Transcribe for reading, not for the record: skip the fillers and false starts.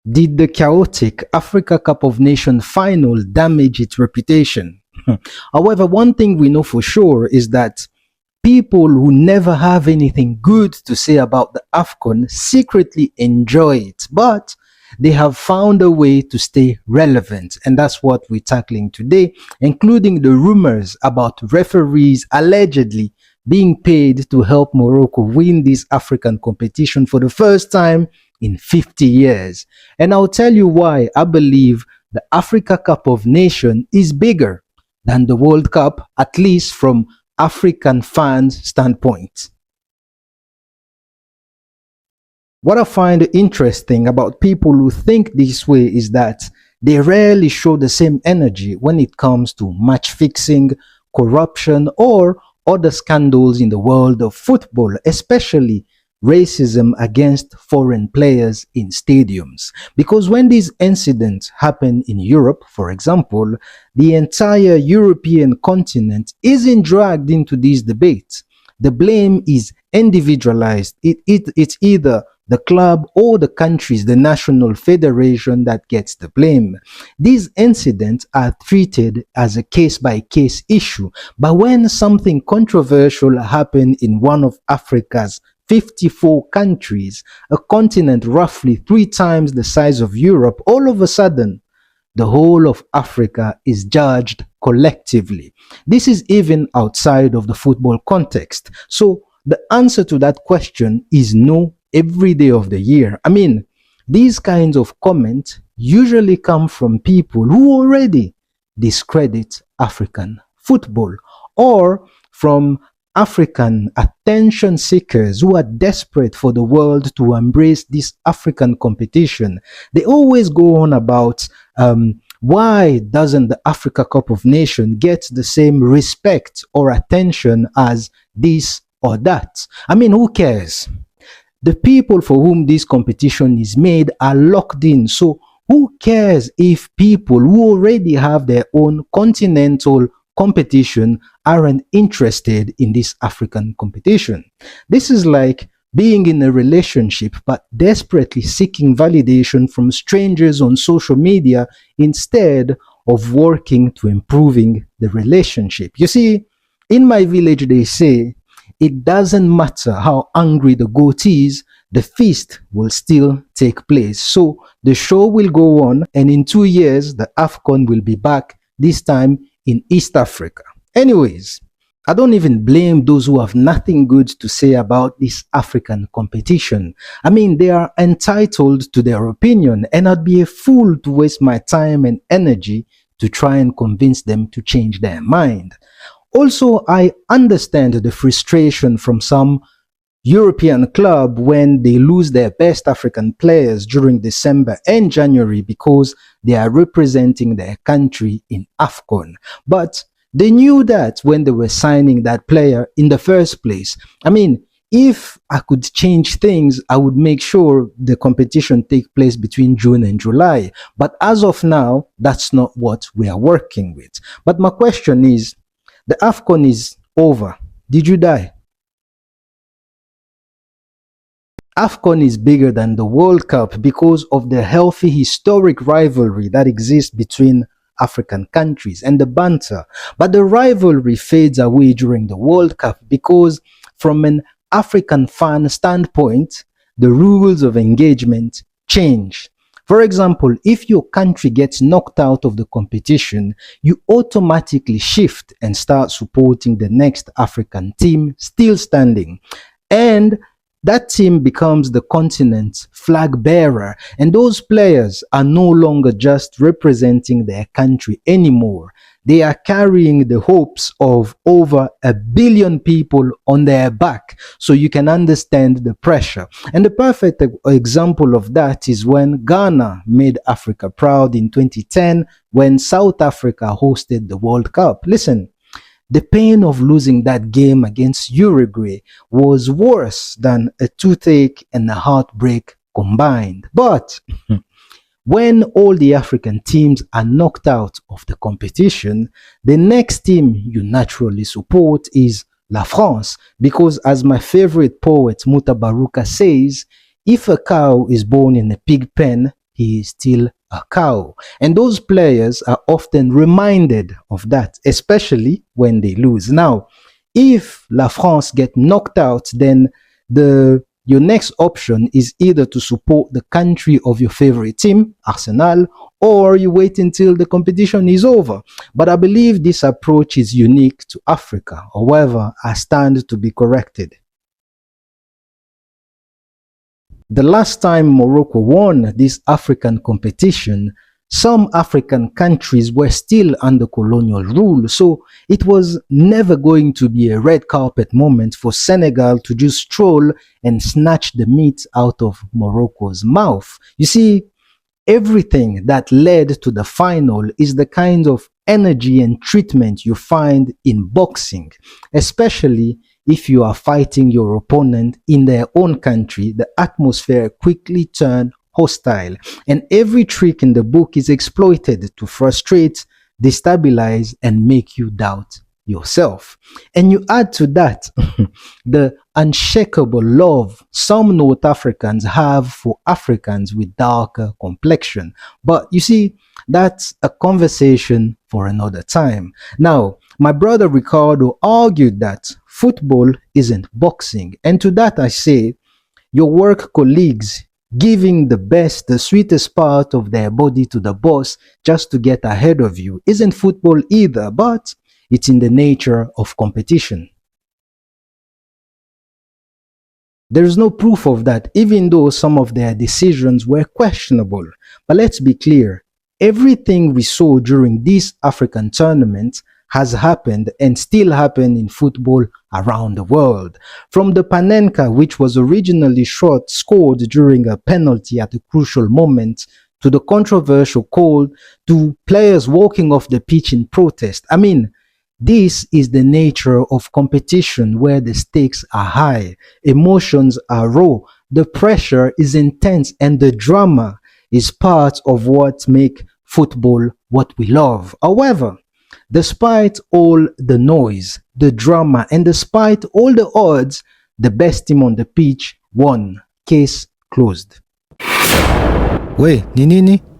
Did the chaotic Africa Cup of Nations final damage its reputation? However, one thing we know for sure is that people who never have anything good to say about the AFCON secretly enjoy it, but they have found a way to stay relevant. And that's what we're tackling today, including the rumors about referees allegedly being paid to help Morocco win this African competition for the first time in 50 years. And I'll tell you why I believe the Africa Cup of Nations is bigger than the World Cup, at least from African fans' standpoint. What I find interesting about people who think this way is that they rarely show the same energy when it comes to match fixing, corruption, or other scandals in the world of football, especially racism against foreign players in stadiums. Because when these incidents happen in Europe, for example, the entire European continent isn't dragged into these debates. The blame is individualized. It's either the club or the countries, the national federation that gets the blame. These incidents are treated as a case-by-case issue. But when something controversial happens in one of Africa's 54 countries, a continent roughly 3 times the size of Europe, all of a sudden, the whole of Africa is judged collectively. This is even outside of the football context. So the answer to that question is no every day of the year. I mean, these kinds of comments usually come from people who already discredit African football, or from African attention seekers who are desperate for the world to embrace this African competition. They always go on about why doesn't the Africa Cup of Nations get the same respect or attention as this or that? I mean, who cares? The people for whom this competition is made are locked in. So who cares if people who already have their own continental competition aren't interested in this African competition? This is like being in a relationship but desperately seeking validation from strangers on social media instead of working to improving the relationship. You see, in my village they say, it doesn't matter how angry the goat is, the feast will still take place. So the show will go on, and in 2 years, the AFCON will be back, this time in East Africa. Anyways, I don't even blame those who have nothing good to say about this African competition. I mean, they are entitled to their opinion, and I'd be a fool to waste my time and energy to try and convince them to change their mind. Also, I understand the frustration from some European club when they lose their best African players during December and January because they are representing their country in AFCON. But they knew that when they were signing that player in the first place. I mean, if I could change things, I would make sure the competition take place between June and July. But as of now, that's not what we are working with. But my question is, the AFCON is over. Did you die? AFCON is bigger than the World Cup because of the healthy historic rivalry that exists between African countries and the banter. But the rivalry fades away during the World Cup because from an African fan standpoint, the rules of engagement change. For example, if your country gets knocked out of the competition, you automatically shift and start supporting the next African team still standing. And that team becomes the continent's flag bearer, and those players are no longer just representing their country anymore. They are carrying the hopes of over 1 billion people on their back, so you can understand the pressure. And the perfect example of that is when Ghana made Africa proud in 2010 when South Africa hosted the World Cup. Listen, the pain of losing that game against Uruguay was worse than a toothache and a heartbreak combined. But when all the African teams are knocked out of the competition, the next team you naturally support is La France, because as my favorite poet Mutabaruka says, if a cow is born in a pig pen, he is still a cow. And those players are often reminded of that, especially when they lose. Now, if La France get knocked out, then the your next option is either to support the country of your favorite team, Arsenal, or you wait until the competition is over. But I believe this approach is unique to Africa. However, I stand to be corrected. The last time Morocco won this African competition, some African countries were still under colonial rule, so it was never going to be a red carpet moment for Senegal to just stroll and snatch the meat out of Morocco's mouth. You see, everything that led to the final is the kind of energy and treatment you find in boxing, especially if you are fighting your opponent in their own country. The atmosphere quickly turned hostile, and every trick in the book is exploited to frustrate, destabilize, and make you doubt yourself. And you add to that the unshakable love some North Africans have for Africans with darker complexion. But you see, that's a conversation for another time. Now, my brother Ricardo argued that football isn't boxing. And to that I say, your work colleagues giving the best, the sweetest part of their body to the boss just to get ahead of you isn't football either, but it's in the nature of competition. There is no proof of that, even though some of their decisions were questionable. But let's be clear, everything we saw during this African tournament has happened and still happen in football around the world. From the Panenka, which was originally scored during a penalty at a crucial moment, to the controversial call, to players walking off the pitch in protest. I mean, this is the nature of competition where the stakes are high, emotions are raw, the pressure is intense, and the drama is part of what makes football what we love. However, despite all the noise, the drama, and despite all the odds, the best team on the pitch won. Case closed. We, ni nini?